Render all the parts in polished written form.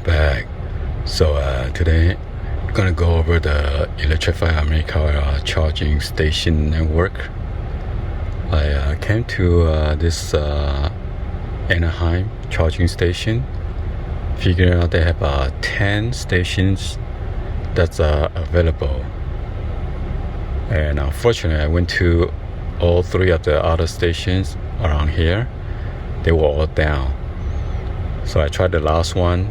back. So today I'm gonna go over the Electrify America charging station network. I came to this Anaheim charging station, figured out they have 10 stations that's available, and unfortunately I went to all 3 of the other stations around here. They were all down. So I tried the last one,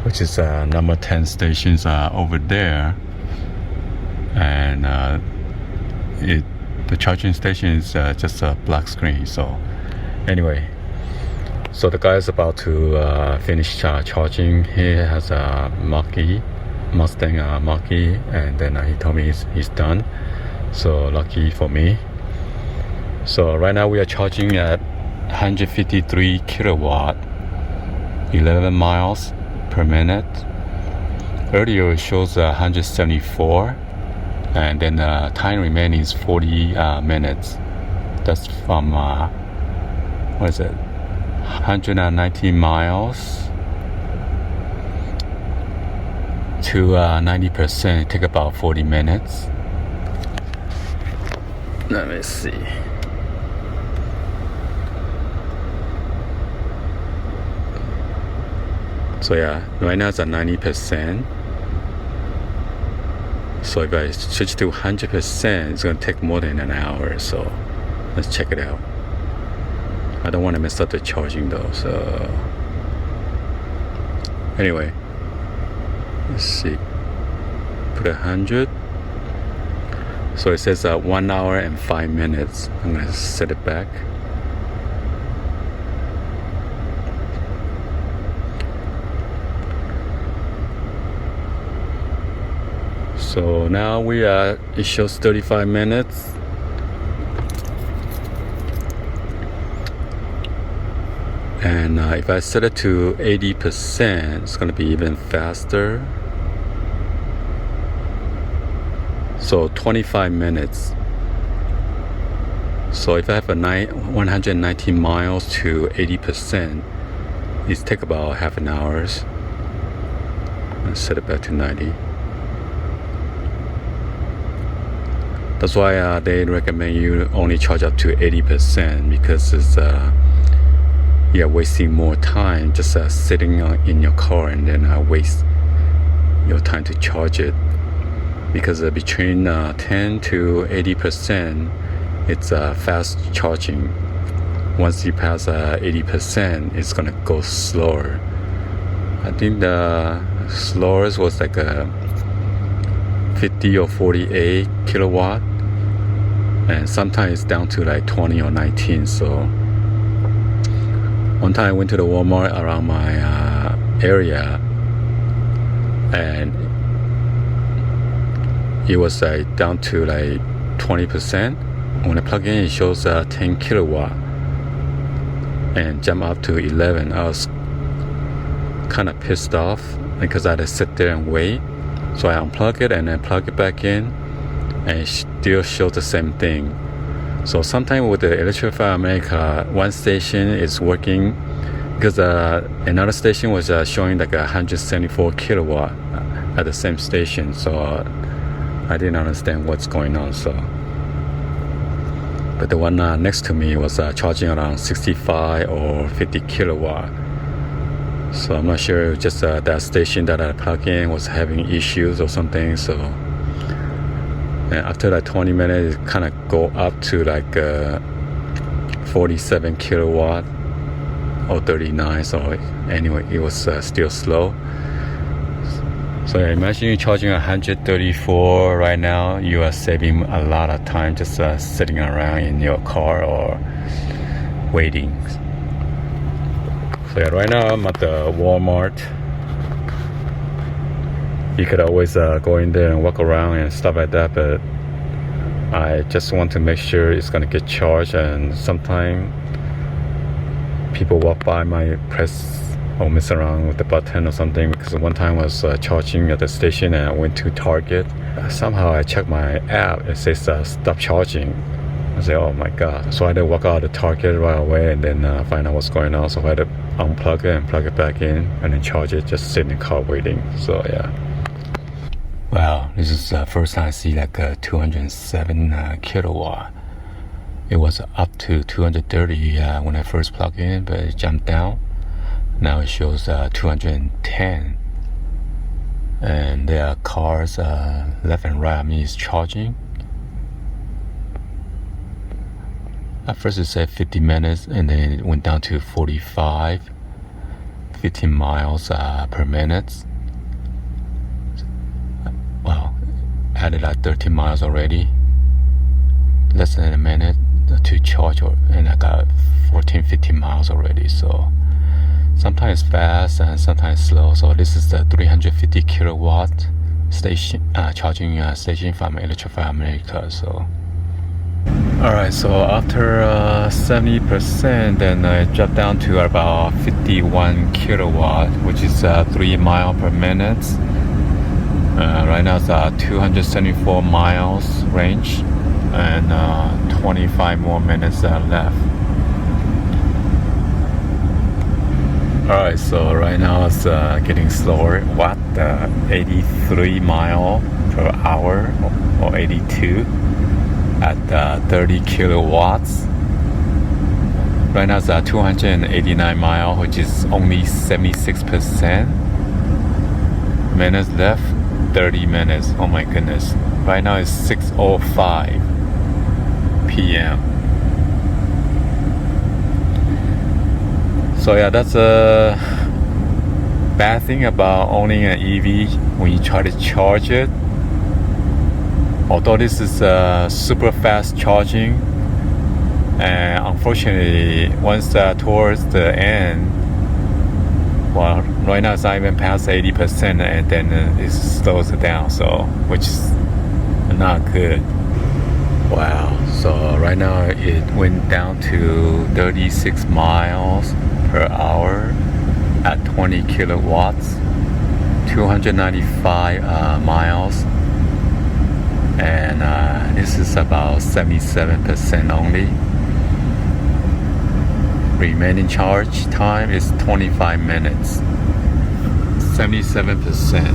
which is number 10 stations over there, and the charging station is just a black screen. So anyway, so the guy is about to finish charging. He has a Mustang Mach-E, and then he told me he's done. So lucky for me. So right now we are charging at 153 kilowatt, 11 miles per minute. Earlier it shows 174, and then time remaining is 40 minutes. That's from what is it, 119 miles to 90%. It take about 40 minutes. Let me see. So yeah, right now it's at 90%. So if I switch to 100%, it's gonna take more than an hour. So let's check it out. I don't want to mess up the charging though. So anyway, let's see. Put 100. So it says 1 hour and 5 minutes. I'm gonna set it back. So now it shows 35 minutes. And if I set it to 80%, it's going to be even faster. So 25 minutes. So if I have 119 miles to 80%, it takes about half an hour. Let's set it back to 90. That's why they recommend you only charge up to 80%, because it's you're wasting more time just sitting in your car, and then waste your time to charge it. Because between 10 to 80%, it's fast charging. Once you pass 80%, it's gonna go slower. I think the slowest was like 50 or 48 kilowatt, and sometimes it's down to like 20 or 19. So one time I went to the Walmart around my area, and it was like down to like 20%. When I plug in, it shows 10 kilowatt and jump up to 11. I was kind of pissed off because I had to sit there and wait. So I unplug it and then plug it back in, and it still shows the same thing. So sometimes with the Electrify America, one station is working because another station was showing like 174 kilowatt at the same station. So I didn't understand what's going on. So, but the one next to me was charging around 65 or 50 kilowatt. So I'm not sure if just that station that I plugged in was having issues or something. So, and after like 20 minutes, it kind of go up to like 47 kilowatt or 39. So anyway, it was still slow. So imagine you charging 134 right now. You are saving a lot of time just sitting around in your car or waiting. So yeah, right now I'm at the Walmart. You could always go in there and walk around and stuff like that, but I just want to make sure it's gonna get charged. And sometimes people walk by my press or mess around with the button or something, because one time I was charging at the station and I went to Target. Somehow I checked my app, it says stop charging. I said, oh my god. So I had to walk out of the Target right away and then find out what's going on. So I had to unplug it and plug it back in and then charge it, just sit in the car waiting. So yeah. Wow, this is the first time I see like a 207 kilowatt. It was up to 230 when I first plugged in, but it jumped down. Now it shows 210. And there are cars left and right of me is charging. At first it said 50 minutes and then it went down to 45, 15 miles per minute. Wow, added like 13 miles already. Less than a minute to charge, and I got 14, 15 miles already. So sometimes fast and sometimes slow. So this is the 350 kilowatt station charging station from Electrify America. So alright, so after 70%, then it dropped down to about 51 kilowatt, which is 3 miles per minute. Right now it's 274 miles range, and 25 more minutes left. Alright, so right now it's getting slower. 83 mile per hour or 82 at 30 kilowatts. Right now it's 289 miles, which is only 76%. Minutes left, 30 minutes. Oh my goodness. Right now it's 6:05 p.m. So yeah, that's a bad thing about owning an EV when you try to charge it. Although this is super fast charging, and unfortunately once towards the end, well, right now it's not even past 80%, and then it slows it down, so which is not good. Wow, so right now it went down to 36 miles per hour at 20 kilowatts, 295 miles, and this is about 77% only. Remaining charge time is 25 minutes. 77%.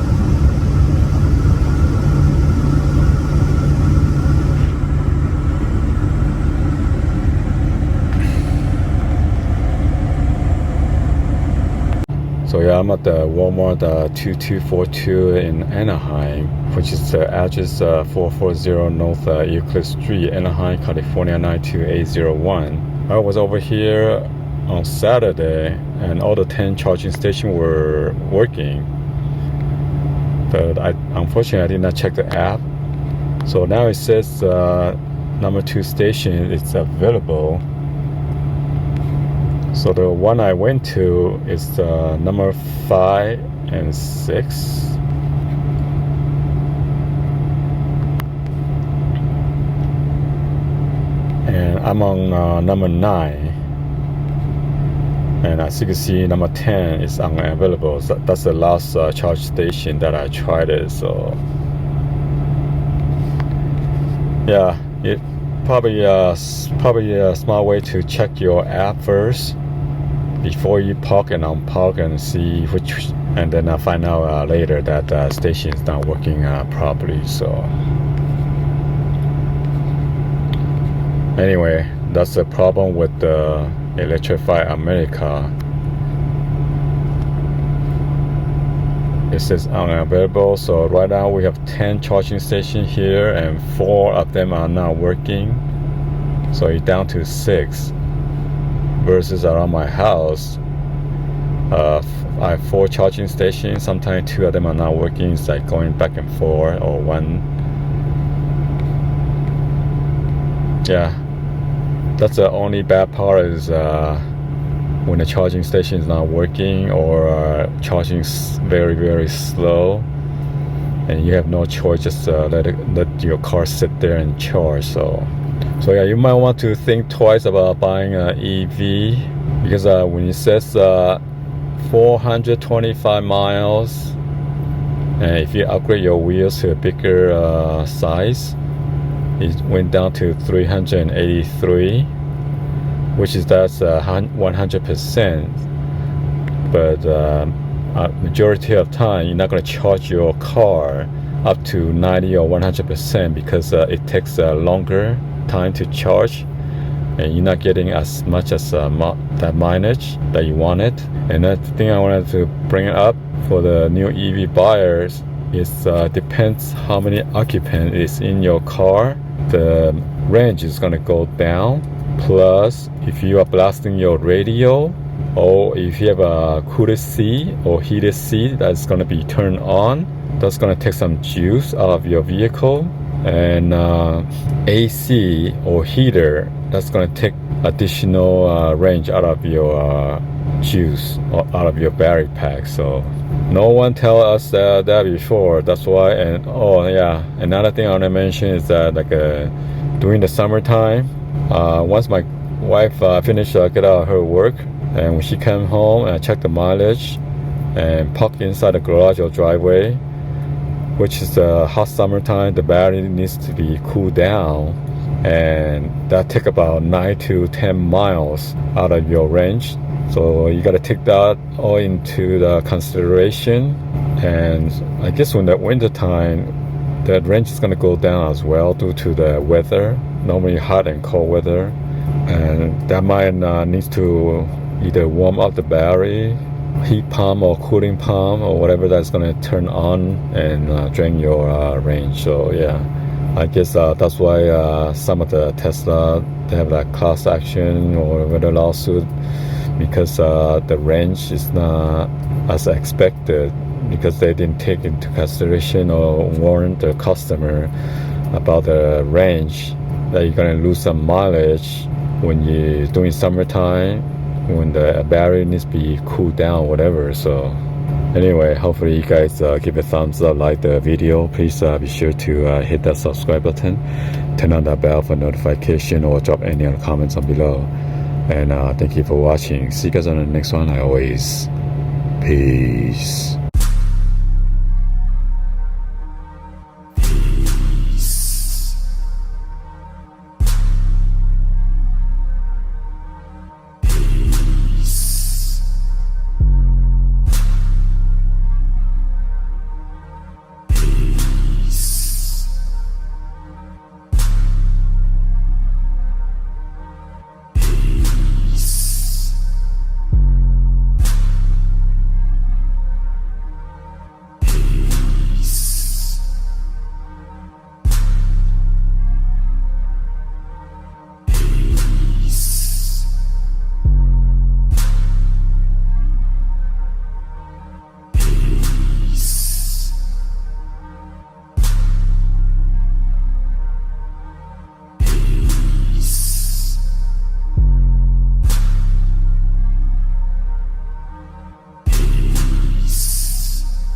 So yeah, I'm at the Walmart 2242 in Anaheim, which is the address 440 North Euclid Street, Anaheim, California 92801. I was over here on Saturday and all the 10 charging stations were working, but unfortunately I did not check the app. So now it says number 2 station is available. So the one I went to is number 5 and 6. And I'm on number 9. And as you can see, number 10 is unavailable. So that's the last charge station that I tried it. So yeah, it probably a smart way to check your app first before you park and unpark and see which, and then I find out later that station is not working properly. So anyway, that's the problem with the Electrify America. It says unavailable. So right now we have 10 charging stations here and 4 of them are not working. So it's down to 6. Versus around my house, I have 4 charging stations. Sometimes 2 of them are not working. It's like going back and forth, or one. Yeah, that's the only bad part is when the charging station is not working, or charging very, very slow, and you have no choice, just let your car sit there and charge. So yeah, you might want to think twice about buying an EV, because when it says 425 miles, and if you upgrade your wheels to a bigger size, it went down to 383, which is that's 100%. but majority of time you're not going to charge your car up to 90 or 100% because it takes a longer time to charge, and you're not getting as much as that mileage that you wanted. And that thing I wanted to bring up for the new EV buyers is depends how many occupants is in your car, the range is going to go down. Plus, if you are blasting your radio, or if you have a cooled seat or heated seat that's going to be turned on, that's going to take some juice out of your vehicle. And AC or heater, that's going to take additional range out of your juice or out of your battery pack. So no one tell us that before. That's why. And oh yeah, another thing I want to mention is that during the summertime, once my wife finished get out of her work, and when she came home, I checked the mileage and parked inside the garage or driveway, which is the hot summertime, the battery needs to be cooled down, and that take about 9 to 10 miles out of your range. So you got to take that all into the consideration. And I guess when the winter time, that range is going to go down as well due to the weather, normally hot and cold weather, and that might need to either warm up the battery, heat pump or cooling pump or whatever that's going to turn on and drain your range. So yeah, I guess that's why some of the Tesla, they have that class action or whether lawsuit, because the range is not as expected, because they didn't take into consideration or warn the customer about the range, that you're going to lose some mileage when you're doing summertime, when the battery needs to be cooled down, whatever. So anyway, hopefully you guys give a thumbs up, like the video. Please be sure to hit that subscribe button, turn on that bell for notification, or drop any other comments on below. And thank you for watching. See you guys on the next one. Like always, peace.